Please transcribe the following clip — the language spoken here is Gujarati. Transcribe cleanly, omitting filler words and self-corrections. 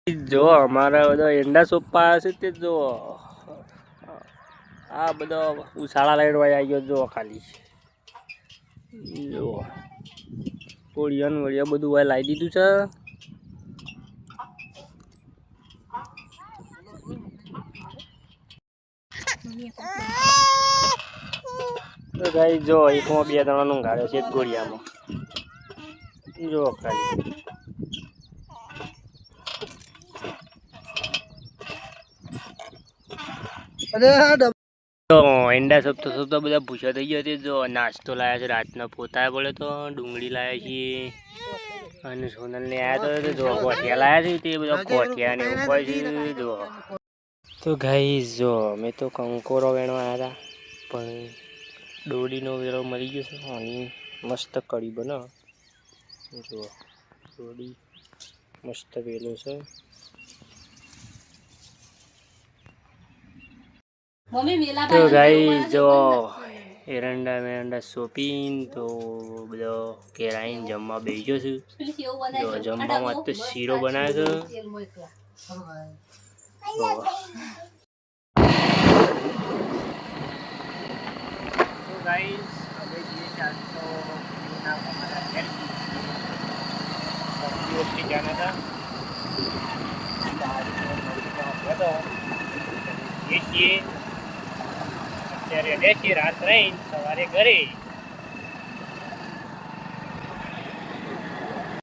જો અમારા બધા એંડા સોપા હશે તે જો આ બધો ઉછાળા લાઈન વાય આવી ગયો જો ખાલી જો કોળિયાન વળિયા બધું વાય લાવી દીધું છે. તો ગાઈ જો એકમાં 2 દાણાનું ગાળ્યો છે ગોળિયામાં જો ખાલી તો એંડા સપતા બધા ભૂસા થઈ ગયા છે. જો નાસ્તો લાયા છે રાતના પોતા પડે તો ડુંગળી લાયા છીએ અને સોનલ ને આયા તો જો ગોઠિયા લાયા છે તે બધા ગોઠિયા ને ઉપર છે. જો તો ગાઈસ જો મેં તો કંકોરો વેણવા આવ્યા હતા પણ દોડીનો વેળો મરી ગયો છે અને મસ્ત કઢી બનાવો જો દોડી મસ્ત વેલો છે. તો ગાઈસ જો એરંડા મેરંડા સોપીને તો બધો કેરાઈને જમવા બેસી ગયો છું. જો જમવામાં તો શીરો બનાવ્યો છે. તો ગાઈસ હવે જે ચાલતો ના અમારા હેલ્થ જાના હતા અત્યારે બેસી રાત રહીને સવારે ઘરે